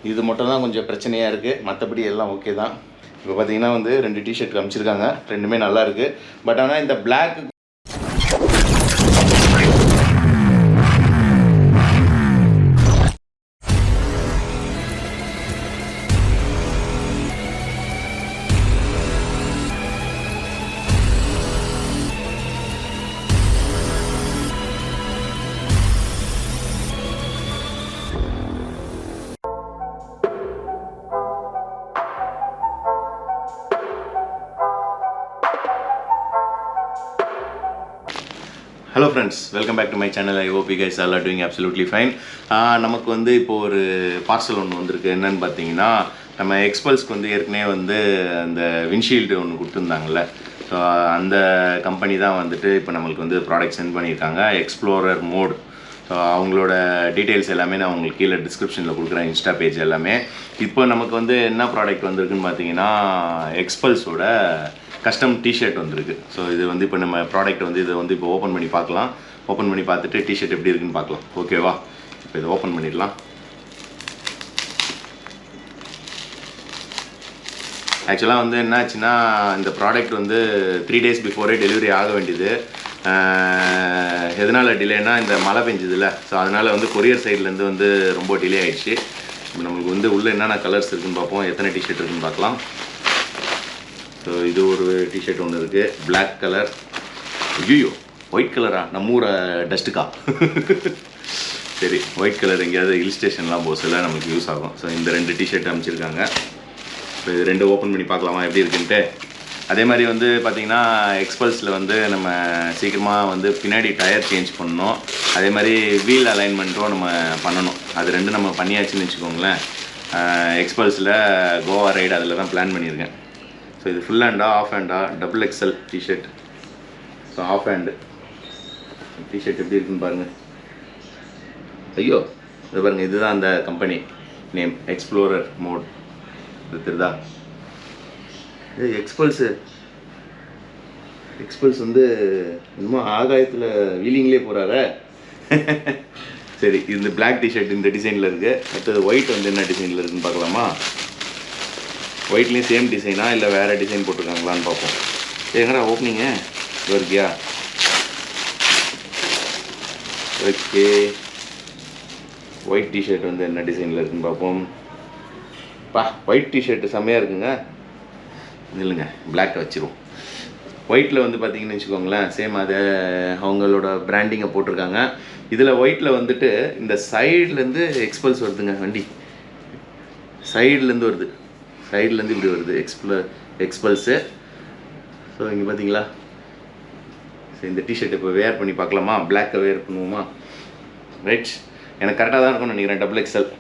இது மட்டும் தான் கொஞ்சம் பிரச்சனையாக இருக்குது, மற்றபடி எல்லாம் ஓகே தான். இப்போ பார்த்தீங்கன்னா வந்து 2 டிஷர்ட் காமிச்சிருக்காங்க, ரெண்டுமே நல்லா இருக்குது. பட் ஆனால் இந்த black Hello friends, welcome back to my channel. I hope you guys all are doing absolutely fine. நமக்கு வந்து இப்போ ஒரு பார்சல் ஒன்று வந்திருக்கு. என்னன்னு பார்த்தீங்கன்னா, நம்ம எக்ஸ்பல்ஸ்க்கு வந்து ஏற்கனவே வந்து அந்த விண்ட்ஷீல்டு ஒன்று கொடுத்துருந்தாங்கல்ல, ஸோ அந்த கம்பெனி தான் வந்துட்டு இப்போ நம்மளுக்கு வந்து ப்ராடக்ட் சென்ட் பண்ணியிருக்காங்க, எக்ஸ்ப்ளோரர் மோட். ஸோ அவங்களோட டீட்டெயில்ஸ் எல்லாமே நான் உங்களுக்கு கீழே டிஸ்கிரிப்ஷனில் கொடுக்குறேன், இன்ஸ்டா பேஜ் எல்லாமே. இப்போ நமக்கு வந்து என்ன ப்ராடக்ட் வந்திருக்குன்னு பார்த்தீங்கன்னா, எக்ஸ்பல்ஸோட கஸ்டம் டிஷர்ட் வந்திருக்கு. ஸோ இது வந்து இப்போ நம்ம ப்ராடக்ட் வந்து இதை வந்து இப்போ ஓப்பன் பண்ணி பார்க்கலாம். ஓப்பன் பண்ணி பார்த்துட்டு டிஷர்ட் எப்படி இருக்குன்னு பார்க்கலாம். ஓகேவா? இப்போ இதை ஓப்பன் பண்ணிடலாம். ஆக்சுவலாக வந்து என்ன ஆச்சுன்னா, இந்த ப்ராடக்ட் வந்து 3 days பிஃபோரே டெலிவரி ஆக வேண்டியது. எதனால் டிலேனா, இந்த மழை பெஞ்சதில்ல, ஸோ அதனால் வந்து கொரியர் சைட்லேருந்து வந்து ரொம்ப டிலே ஆகிடுச்சு. இப்போ நம்மளுக்கு வந்து உள்ளே என்னென்ன கலர்ஸ் இருக்குதுன்னு பார்ப்போம், எத்தனை டிஷர்ட் இருக்குதுன்னு பார்க்கலாம். ஸோ இது ஒரு டிஷர்ட் ஒன்று இருக்குது, பிளாக் கலர். ஐயோ, ஒயிட் கலரா? நம்ம ஊரை டஸ்ட்டுக்கா? சரி, ஒயிட் கலர் எங்கேயாவது ஹில் ஸ்டேஷன்லாம் போஸில் நமக்கு யூஸ் ஆகும். ஸோ இந்த 2 டிஷர்ட் அமைச்சிருக்காங்க. ஸோ இது 2 ஓப்பன் பண்ணி பார்க்கலாமா எப்படி இருக்குன்ட்டு. அதே மாதிரி வந்து பார்த்திங்கன்னா, எக்ஸ்பல்ஸில் வந்து நம்ம சீக்கிரமாக வந்து பின்னாடி டயர் சேஞ்ச் பண்ணணும். அதே மாதிரி வீல் அலைன்மெண்ட்டும் நம்ம பண்ணணும். அது 2 நம்ம பண்ணியாச்சுன்னு வச்சுக்கோங்களேன். எக்ஸ்பல்ஸில் கோவா ரைடு அதில் தான் பிளான் பண்ணியிருக்கேன். ஸோ இது ஃபுல் ஹேண்டா ஆஃப் ஹேண்டா? Double XL t-shirt. So half hand t-shirt எப்படி இருக்குன்னு பாருங்கள். ஐயோ, இது பாருங்கள், இதுதான் அந்த கம்பெனி நேம், எக்ஸ்ப்ளோரர் மோட். இது தெரியுதா? இது எக்ஸ்பல்ஸ் வந்து இன்னும் ஆகாயத்தில் வீலிங்லேயே போகிறாரே. சரி, இந்த பிளாக் டிஷர்ட் இந்த டிசைனில் இருக்குது. அடுத்தது ஒயிட் வந்து என்ன டிசைனில் இருக்குதுன்னு பார்க்கலாமா? ஒயிட்லேயும் சேம் டிசைனா இல்லை வேறு டிசைன் போட்டிருக்காங்களான்னு பார்ப்போம். எங்கடா ஓப்பனிங்க இது இருக்கியா? ஓகே, ஒயிட் டிஷர்ட் வந்து என்ன டிசைனில் இருக்குதுன்னு பார்ப்போம். ஒயிட் டிஷர்ட்டு செம்மையாக இருக்குங்க. இல்லைங்க, பிளாக்கை வச்சுருவோம். ஒயிட்டில் வந்து பார்த்திங்கன்னு வச்சுக்கோங்களேன், சேம் அதை அவங்களோட பிராண்டிங்கை போட்டிருக்காங்க. இதில் ஒயிட்டில் வந்துட்டு இந்த சைட்லேருந்து எக்ஸ்பல்ஸ் வருதுங்க, வண்டி சைட்லேருந்து வருது, சைட்லேருந்து இப்படி வருது எக்ஸ்பல்ஸு. ஸோ இங்கே பார்த்தீங்களா? ஸோ இந்த டிஷர்ட் இப்போ வேர் பண்ணி பார்க்கலாமா? பிளாக்கை வேர் பண்ணுவோமா? ரைட், எனக்கு கரெக்டாக தான் இருக்கும்னு நினைக்கிறேன், டபுள் எக்ஸ்எல்.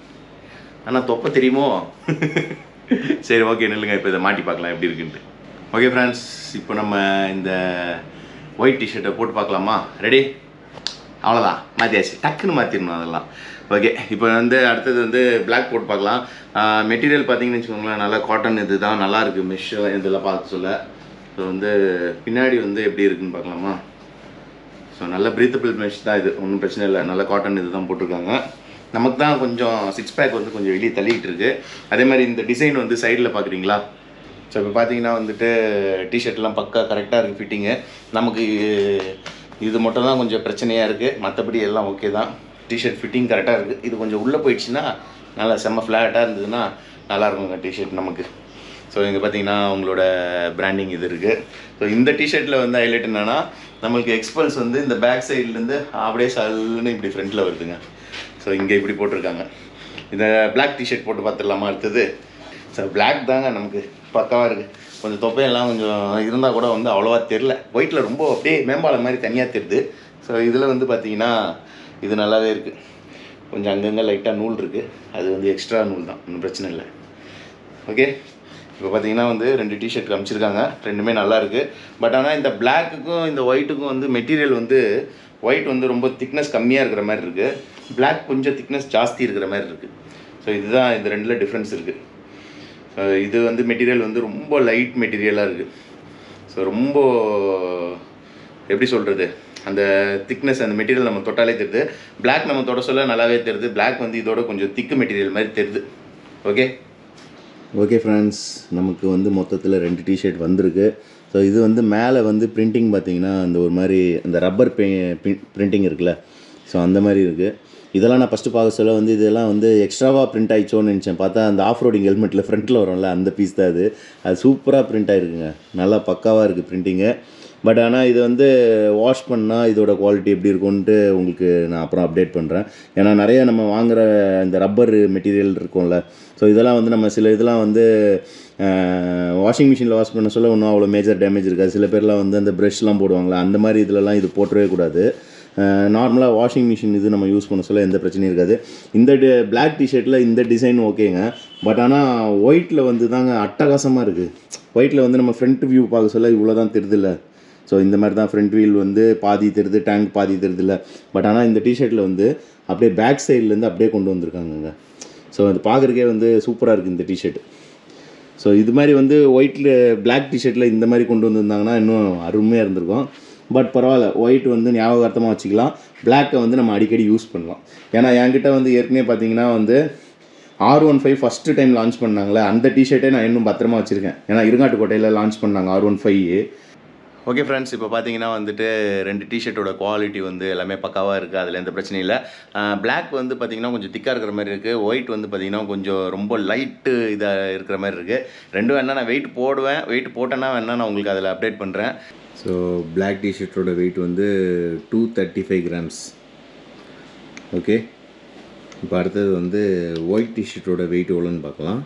ஆனால் தொப்பை தெரியுமோ? சரி, ஓகே, நில்லுங்க, இப்போ இதை மாட்டி பார்க்கலாம் எப்படி இருக்குன்ட்டு. ஓகே ஃப்ரெண்ட்ஸ், இப்போ நம்ம இந்த ஒயிட் டிஷர்ட்டை போட்டு பார்க்கலாமா? ரெடி? அவ்வளோதான், மாற்றியாச்சு, டக்குன்னு மாற்றிடணும் அதெல்லாம். ஓகே, இப்போ வந்து அடுத்தது வந்து பிளாக் போட்டு பார்க்கலாம். மெட்டீரியல் பார்த்தீங்கன்னு வச்சுக்கோங்களேன், நல்லா காட்டன் இது தான், நல்லாயிருக்கு. மெஷ் இதெல்லாம் பார்க்க சொல்ல. ஸோ வந்து பின்னாடி வந்து எப்படி இருக்குதுன்னு பார்க்கலாமா? ஸோ நல்ல ப்ரீத்தபிள் மெஷ் தான் இது, ஒன்றும் பிரச்சனை இல்லை. நல்ல காட்டன் இது தான் போட்டிருக்காங்க. நமக்கு தான் கொஞ்சம் 6 பேக் வந்து கொஞ்சம் வெளியே தள்ளிக்கிட்டு இருக்குது. அதே மாதிரி இந்த டிசைன் வந்து சைடில் பார்க்குறீங்களா? ஸோ இப்போ பார்த்தீங்கன்னா வந்துட்டு டிஷர்ட்லாம் பக்கா கரெக்டாக இருக்குது ஃபிட்டிங்கு. நமக்கு இது மட்டும் தான் கொஞ்சம் பிரச்சனையாக இருக்குது, மற்றபடி எல்லாம் ஓகே தான். டிஷர்ட் ஃபிட்டிங் கரெக்டாக இருக்குது. இது கொஞ்சம் உள்ளே போயிடுச்சுன்னா, நல்லா செம்ம ஃப்ளாட்டாக இருந்ததுன்னா நல்லாயிருக்குங்க டிஷர்ட் நமக்கு. ஸோ இங்கே பார்த்தீங்கன்னா அவங்களோட பிராண்டிங் இது இருக்குது. ஸோ இந்த டிஷர்ட்டில் வந்து ஹைலைட் என்னென்னா, நம்மளுக்கு எக்ஸ்பல்ஸ் வந்து இந்த பேக் சைட்லேருந்து அப்படியே சல்லுன்னு இப்படி ஃப்ரண்ட்டில் வருதுங்க. ஸோ இங்கே இப்படி போட்டிருக்காங்க. இந்த பிளாக் டிஷர்ட் போட்டு பார்த்துடலாமா அடுத்தது? ஸோ பிளாக் தாங்க நமக்கு பக்காவாக இருக்குது. கொஞ்சம் தொப்பையெல்லாம் கொஞ்சம் இருந்தால் கூட வந்து அவ்வளோவா தெரில. ஒயிட்டில் ரொம்ப அப்படியே மேம்பாலம் மாதிரி தனியாக தெரியுது. ஸோ இதில் வந்து பார்த்திங்கன்னா இது நல்லாவே இருக்குது. கொஞ்சம் அங்கங்கே லைட்டாக நூல் இருக்குது, அது வந்து எக்ஸ்ட்ரா நூல் தான், ஒன்றும் பிரச்சனை இல்லை. ஓகே, இப்போ பார்த்தீங்கன்னா வந்து 2 டிஷர்ட் காமிச்சிருக்காங்க, ரெண்டுமே நல்லா இருக்குது. பட் ஆனால் இந்த பிளாக்குக்கும் இந்த ஒயிட்டுக்கும் வந்து மெட்டீரியல் வந்து ஒயிட் வந்து ரொம்ப திக்னஸ் கம்மியாக இருக்கிற மாதிரி இருக்குது, பிளாக் கொஞ்சம் திக்னஸ் ஜாஸ்தி இருக்கிற மாதிரி இருக்குது. ஸோ இதுதான் இந்த 2ல் டிஃப்ரென்ஸ் இருக்குது. இது வந்து மெட்டீரியல் வந்து ரொம்ப லைட் மெட்டீரியலாக இருக்குது. ஸோ ரொம்ப எப்படி சொல்கிறது, அந்த திக்னஸ் அந்த மெட்டீரியல் நம்ம தொட்டாலே தெரியுது. பிளாக் நம்ம தொட சொல்ல நல்லாவே தெரியுது. பிளாக் வந்து இதோட கொஞ்சம் திக்கு மெட்டீரியல் மாதிரி தெரியுது. ஓகே ஃப்ரெண்ட்ஸ், நமக்கு வந்து மொத்தத்தில் 2 டிஷர்ட் வந்திருக்கு. ஸோ இது வந்து மேலே வந்து பிரிண்டிங் பார்த்தீங்கன்னா அந்த ஒரு மாதிரி அந்த ரப்பர் பிரிண்டிங் இருக்குல்ல, ஸோ அந்த மாதிரி இருக்குது. இதெல்லாம் நான் ஃபஸ்ட்டு பார்க்க சொல்ல வந்து இதெல்லாம் வந்து எக்ஸ்ட்ராவாக பிரிண்ட் ஆகிச்சோன்னு நினச்சேன். பார்த்தா அந்த ஆஃப் ரோடிங் ஹெல்மெட்டில் ஃப்ரண்ட்டில் வரும்ல அந்த பீஸ் தான் அது சூப்பராக பிரிண்ட் ஆகிருக்குங்க. நல்லா பக்காவாக இருக்குது பிரிண்டிங்கு. பட் ஆனால் இது வந்து வாஷ் பண்ணால் இதோட குவாலிட்டி எப்படி இருக்கும்ன்ட்டு உங்களுக்கு நான் அப்புறம் அப்டேட் பண்ணுறேன். ஏன்னா நிறைய நம்ம வாங்குகிற இந்த ரப்பர் மெட்டீரியல் இருக்கும்ல, ஸோ இதெல்லாம் வந்து நம்ம சில இதெல்லாம் வந்து வாஷிங் மிஷினில் வாஷ் பண்ண சொல்ல ஒன்றும் அவ்வளோ மேஜர் டேமேஜ் இருக்காது. சில பேர்லாம் வந்து அந்த ப்ரெஷ்லாம் போடுவாங்களா, அந்த மாதிரி இதிலலாம் இது போட்டவே கூடாது. நார்மலாக வாஷிங் மிஷின் இது நம்ம யூஸ் பண்ண சொல்ல எந்த பிரச்சனையும் இருக்காது. இந்த பிளாக் டிஷர்ட்டில் இந்த டிசைன் ஓகேங்க. பட் ஆனால் ஒயிட்டில் வந்து தாங்க அட்டகாசமாக இருக்குது. ஒயிட்டில் வந்து நம்ம ஃப்ரண்ட் வியூ பார்க்க சொல்ல இவ்வளோ தான் தெரியுதில்ல. ஸோ இந்த மாதிரி தான் ஃப்ரண்ட் வீல் வந்து பாதி தெரியுது, டேங்க் பாதி தெரியுதில்ல. பட் ஆனால் இந்த டிஷர்ட்டில் வந்து அப்படியே பேக் சைட்லேருந்து அப்படியே கொண்டு வந்திருக்காங்கங்க. ஸோ அது பார்க்குறக்கே வந்து சூப்பராக இருக்குது இந்த டிஷர்ட். ஸோ இது மாதிரி வந்து ஒயிட்டில் பிளாக் டிஷர்ட்டில் இந்த மாதிரி கொண்டு வந்திருந்தாங்கன்னா இன்னும் அருமையாக இருந்திருக்கும். பட் பரவாயில்ல, ஒயிட் வந்து ஞாபகார்த்தமாக வச்சுக்கலாம். பிளாக்கை வந்து நம்ம அடிக்கடி யூஸ் பண்ணலாம். ஏன்னா என்கிட்ட வந்து ஏற்கனவே பார்த்தீங்கன்னா வந்து R15 ஃபஸ்ட்டு டைம் லான்ச் பண்ணாங்களே, அந்த டிஷர்ட்டே நான் இன்னும் பத்திரமா வச்சுருக்கேன். ஏன்னா இருங்காட்டுக்கோட்டையில் லான்ச் பண்ணாங்க R15. ஓகே ஃப்ரெண்ட்ஸ், இப்போ பார்த்தீங்கன்னா வந்துட்டு 2 டிஷர்ட்டோட குவாலிட்டி வந்து எல்லாமே பக்காவாக இருக்குது. அதில் எந்த பிரச்சனையும் இல்லை. பிளாக் வந்து பார்த்திங்கன்னா கொஞ்சம் திக்காக இருக்கிற மாதிரி இருக்குது. ஒயிட் வந்து பார்த்திங்கன்னா கொஞ்சம் ரொம்ப லைட்டு இதாக இருக்கிற மாதிரி இருக்குது. ரெண்டும் வேணால் நான் வெயிட் போடுவேன். வெயிட் போட்டேன்னா வேணால் நான் உங்களுக்கு அதில் அப்டேட் பண்ணுறேன். ஸோ பிளாக் டிஷர்ட்டோட வெயிட் வந்து 235 கிராம்ஸ். ஓகே, இப்போ அடுத்தது வந்து ஒயிட் டிஷர்ட்டோட வெயிட் எவ்வளோன்னு பார்க்கலாம்.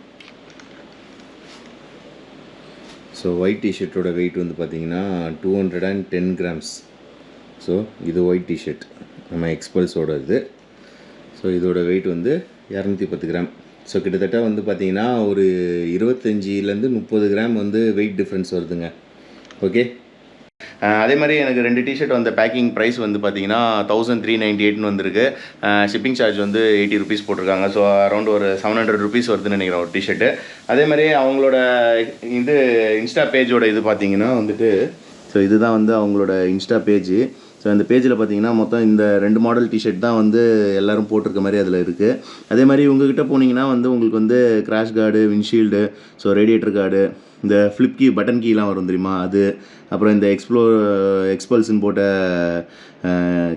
ஸோ ஒயிட் டிஷர்ட்டோட வெயிட் வந்து பார்த்திங்கன்னா 210 கிராம்ஸ். ஸோ இது ஒயிட் டிஷர்ட் நம்ம எக்ஸ்பல்ஸோட இது. ஸோ இதோட வெயிட் வந்து 210 கிராம். ஸோ கிட்டத்தட்ட வந்து பார்த்திங்கன்னா ஒரு 25லேருந்து 30 கிராம் வந்து வெயிட் டிஃப்ரென்ஸ் வருதுங்க. ஓகே, அதே மாதிரி எனக்கு 2 டிஷர்ட் வந்த பேக்கிங் ப்ரைஸ் வந்து பார்த்தீங்கன்னா 1398 வந்திருக்கு. ஷிப்பிங் சார்ஜ் வந்து 80 ருபீஸ் போட்டிருக்காங்க. ஸோ அரௌண்ட் ஒரு 700 ருபீஸ் வருதுன்னு நினைக்கிறேன் ஒரு டிஷர்ட்டு. அதே மாதிரி அவங்களோட இது இன்ஸ்டா பேஜோட இது பார்த்தீங்கன்னா வந்துட்டு, ஸோ இதுதான் வந்து அவங்களோட இன்ஸ்டா பேஜ். ஸோ அந்த பேஜில் பார்த்தீங்கன்னா மொத்தம் இந்த 2 மாடல் டிஷர்ட் தான் வந்து எல்லோரும் போட்டிருக்க மாதிரி அதில் இருக்குது. அதே மாதிரி உங்கள்கிட்ட போனீங்கன்னா வந்து உங்களுக்கு வந்து crash card, windshield, so radiator card, இந்த ஃப்ளிப் கீ, பட்டன் கீலாம் வரும் தெரியுமா அது, அப்புறம் இந்த எக்ஸ்பல்ஸ்ன்னு போட்ட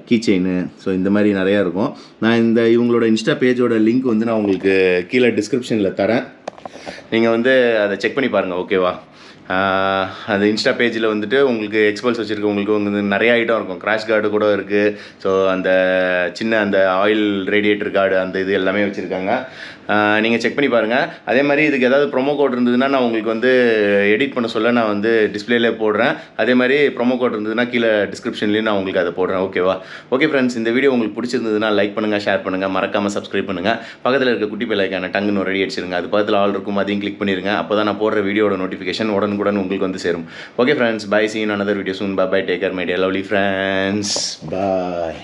கீ செயின், ஸோ இந்த மாதிரி நிறையா இருக்கும். நான் இந்த இவங்களோட இன்ஸ்டா பேஜோட லிங்க் வந்து நான் உங்களுக்கு கீழே டிஸ்கிரிப்ஷனில் தரேன். நீங்கள் வந்து அதை செக் பண்ணி பாருங்கள். ஓகேவா? அந்த இன்ஸ்டா பேஜில் வந்துட்டு உங்களுக்கு எக்ஸ்பல்ஸ் வச்சுருக்கு. உங்களுக்கு வந்து நிறைய ஐட்டம் இருக்கும். கிராஷ் கார்டு கூட இருக்குது. ஸோ அந்த சின்ன அந்த ஆயில் ரேடியேட்டர் கார்டு அந்த இது எல்லாமே வச்சுருக்காங்க. நீங்கள் செக் பண்ணி பாருங்கள். அதே மாதிரி இதுக்கு ஏதாவது ப்ரோமோ கோட் இருந்ததுன்னா நான் உங்களுக்கு வந்து எடிட் பண்ண சொல்ல நான் வந்து டிஸ்பிளேலே போடுறேன். அதே மாதிரி ப்ரோமோ கோட் இருந்ததுன்னா கீழே டிஸ்கிரிப்ஷன்லேயும் நான் உங்களுக்கு அதை போடுறேன். ஓகேவா? ஓகே ஃப்ரெண்ட்ஸ், இந்த வீடியோ உங்களுக்கு பிடிச்சிருந்ததுன்னா லைக் பண்ணுங்கள், ஷேர் பண்ணுங்கள், மறக்காமல் சப்ஸ்கிரைப் பண்ணுங்கள். பக்கத்தில் இருக்க குட்டி பெல்லைக்கான டங்குன்னு ரெடி அடிச்சிருங்க. அது பக்கத்தில் ஆல் இருக்கும், அதையும் கிளிக் பண்ணிடுங்க. அப்போ தான் நான் போடுற வீடியோட நோட்டிஃபிகேஷன் உடனுக்குடன் உங்களுக்கு வந்து சேரும். Okay friends, bye, see you in another video soon. Bye bye, take care my dear lovely friends. Bye.